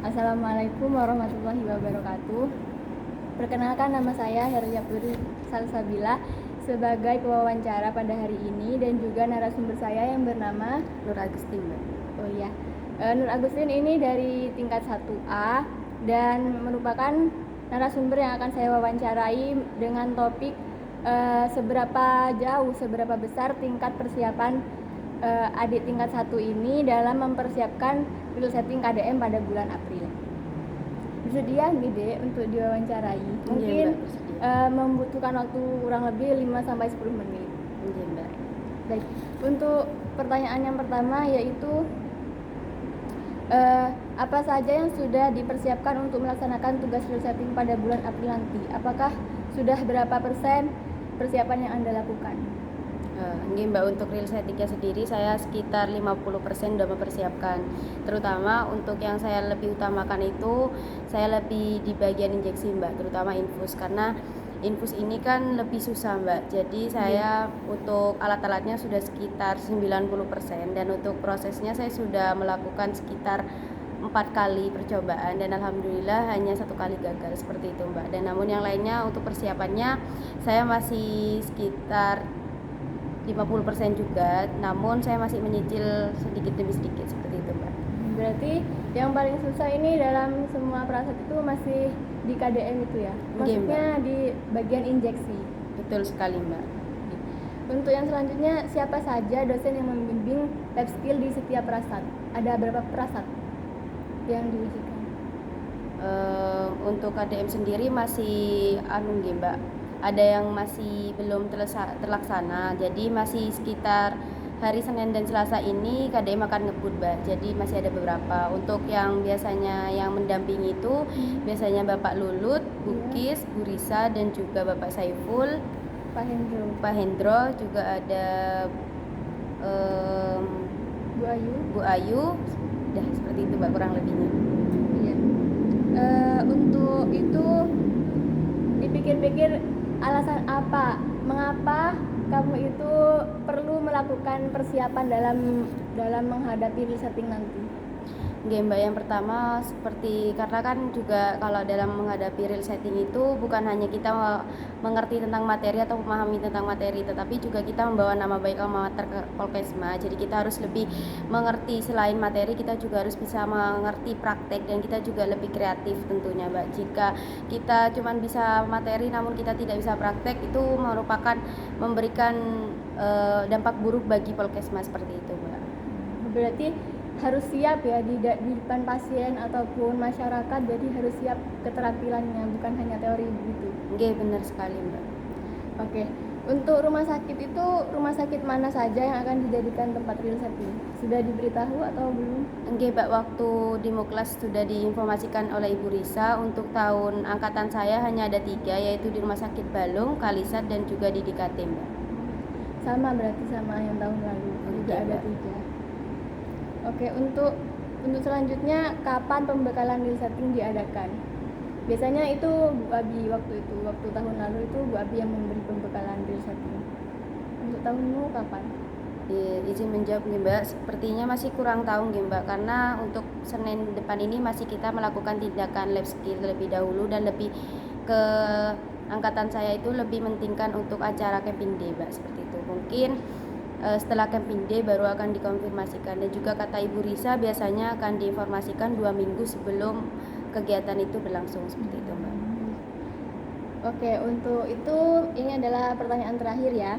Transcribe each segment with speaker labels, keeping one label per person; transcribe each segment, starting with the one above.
Speaker 1: Assalamualaikum warahmatullahi wabarakatuh. Perkenalkan, nama saya Herlia Putri Salsabila sebagai pewawancara pada hari ini, dan juga narasumber saya yang bernama
Speaker 2: Nur Agustin, Mbak.
Speaker 1: Oh iya, Nur Agustin ini dari tingkat 1A dan merupakan narasumber yang akan saya wawancarai dengan topik seberapa besar tingkat persiapan adik tingkat 1 ini dalam mempersiapkan real setting KDM pada bulan April. Bersedia gede untuk diwawancarai? Mungkin membutuhkan waktu kurang lebih 5-10 menit.
Speaker 2: Iya, Mbak.
Speaker 1: Baik, untuk pertanyaan yang pertama yaitu apa saja yang sudah dipersiapkan untuk melaksanakan tugas real setting pada bulan April nanti? Apakah sudah berapa persen persiapan yang Anda lakukan?
Speaker 2: Ini Mbak, untuk real settingnya sendiri saya sekitar 50% sudah mempersiapkan. Terutama untuk yang saya lebih utamakan itu saya lebih di bagian injeksi, Mbak, terutama infus, karena infus ini kan lebih susah, Mbak. Jadi saya untuk alat-alatnya sudah sekitar 90%, dan untuk prosesnya saya sudah melakukan sekitar 4 kali percobaan dan alhamdulillah hanya 1 kali gagal seperti itu, Mbak. Dan namun yang lainnya untuk persiapannya saya masih sekitar 50% juga, namun saya masih menyicil sedikit demi sedikit seperti itu, Mbak.
Speaker 1: Berarti yang paling susah ini dalam semua proses itu masih di KDM itu ya? Maksudnya di bagian injeksi?
Speaker 2: Betul sekali, Mbak.
Speaker 1: Untuk yang selanjutnya, siapa saja dosen yang membimbing lab skill di setiap prasat? Ada berapa prasat yang diujikan?
Speaker 2: Untuk KDM sendiri masih Mbak, ada yang masih belum terlaksana, jadi masih sekitar hari Senin dan Selasa ini KDM akan ngebut, Mbak. Jadi masih ada beberapa. Untuk yang biasanya yang mendampingi itu biasanya Bapak Lulut, Bukis, Bu Risa, dan juga Bapak Saiful, Pak Hendro, juga ada Bu Ayu. Udah seperti itu, Mbak, kurang lebihnya.
Speaker 1: Iya. Untuk itu dipikir-pikir, alasan apa, mengapa kamu itu perlu melakukan persiapan dalam menghadapi real setting nanti?
Speaker 2: Oke, Mbak, yang pertama seperti karena kan juga kalau dalam menghadapi real setting itu bukan hanya kita mengerti tentang materi atau memahami tentang materi, tetapi juga kita membawa nama baik alma mater ke Polkesma. Jadi kita harus lebih mengerti, selain materi kita juga harus bisa mengerti praktek, dan kita juga lebih kreatif tentunya, Mbak. Jika kita cuma bisa materi namun kita tidak bisa praktek, itu merupakan memberikan dampak buruk bagi Polkesma seperti itu, Mbak.
Speaker 1: Berarti harus siap ya di depan pasien ataupun masyarakat, jadi harus siap keterampilannya, bukan hanya teori gitu.
Speaker 2: Oke, benar sekali, Mbak.
Speaker 1: Oke, untuk rumah sakit itu, rumah sakit mana saja yang akan dijadikan tempat real setting? Sudah diberitahu atau belum?
Speaker 2: Oke, Mbak, waktu di Muklas sudah diinformasikan oleh Ibu Risa. Untuk tahun angkatan saya hanya ada 3, yaitu di Rumah Sakit Balung, Kalisat, dan juga di DKT, Mbak.
Speaker 1: Sama, berarti sama yang tahun lalu juga ada 3. Oke, untuk selanjutnya, kapan pembekalan real setting diadakan? Biasanya itu Bu Abi waktu tahun lalu itu Bu Abi yang memberi pembekalan real setting. Untuk tahunmu kapan?
Speaker 2: Izin menjawab nih, Mbak, sepertinya masih kurang tahu nih, Mbak, karena untuk Senin depan ini masih kita melakukan tindakan lab skill terlebih dahulu, dan lebih ke angkatan saya itu lebih mentingkan untuk acara camping day, Mbak, seperti itu. Mungkin setelah camping day baru akan dikonfirmasikan, dan juga kata Ibu Risa biasanya akan diinformasikan 2 minggu sebelum kegiatan itu berlangsung seperti itu, Mbak.
Speaker 1: Oke, untuk itu ini adalah pertanyaan terakhir ya.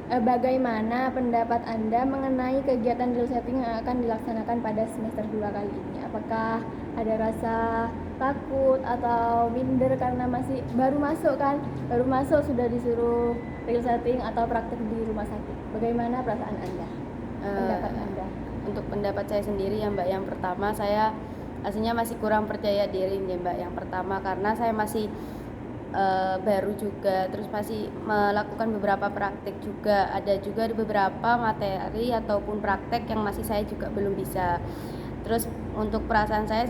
Speaker 1: Bagaimana pendapat Anda mengenai kegiatan real setting yang akan dilaksanakan pada semester 2 kali ini? Apakah ada rasa takut atau minder karena masih baru masuk sudah disuruh real setting atau praktek di rumah sakit? Bagaimana perasaan Anda? Pendapat Anda?
Speaker 2: Untuk pendapat saya sendiri ya, Mbak, yang pertama saya aslinya masih kurang percaya diri ya, Mbak. Yang pertama karena saya masih baru juga, terus masih melakukan beberapa praktek juga, ada juga beberapa materi ataupun praktek yang masih saya juga belum bisa. Terus untuk perasaan saya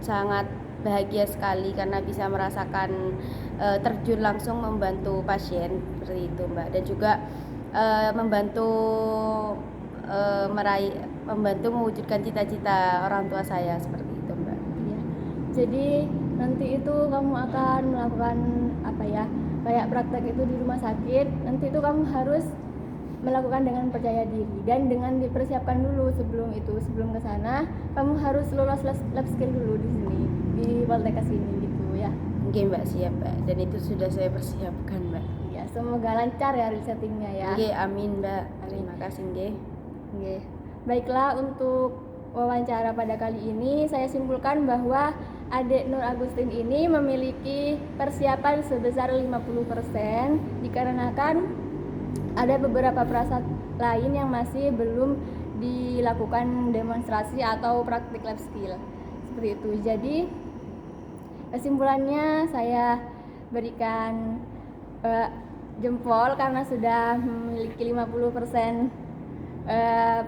Speaker 2: sangat bahagia sekali karena bisa merasakan terjun langsung membantu pasien seperti itu, Mbak, dan juga membantu membantu mewujudkan cita-cita orang tua saya seperti itu, Mbak.
Speaker 1: Iya. Jadi nanti itu kamu akan melakukan apa ya, kayak praktek itu di rumah sakit. Nanti itu kamu harus melakukan dengan percaya diri dan dengan dipersiapkan dulu sebelum ke sana kamu harus lulus lab skill dulu di sini di Poltekkes ini gitu ya.
Speaker 2: Oke Mbak, siap Mbak, dan itu sudah saya persiapkan Mbak.
Speaker 1: Ya, semoga lancar ya resettingnya ya.
Speaker 2: Oke, amin Mbak. Terima kasih nggih.
Speaker 1: Oke. Baiklah, untuk wawancara pada kali ini saya simpulkan bahwa adik Nur Agustin ini memiliki persiapan sebesar 50% dikarenakan ada beberapa prasyarat lain yang masih belum dilakukan demonstrasi atau praktik lab skill. Seperti itu. Jadi kesimpulannya saya berikan jempol karena sudah memiliki 50%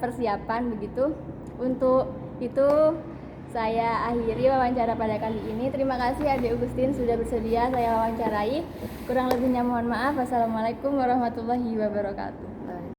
Speaker 1: persiapan begitu. Untuk itu saya akhiri wawancara pada kali ini. Terima kasih Adik Agustin sudah bersedia saya wawancarai. Kurang lebihnya mohon maaf. Wassalamualaikum warahmatullahi wabarakatuh.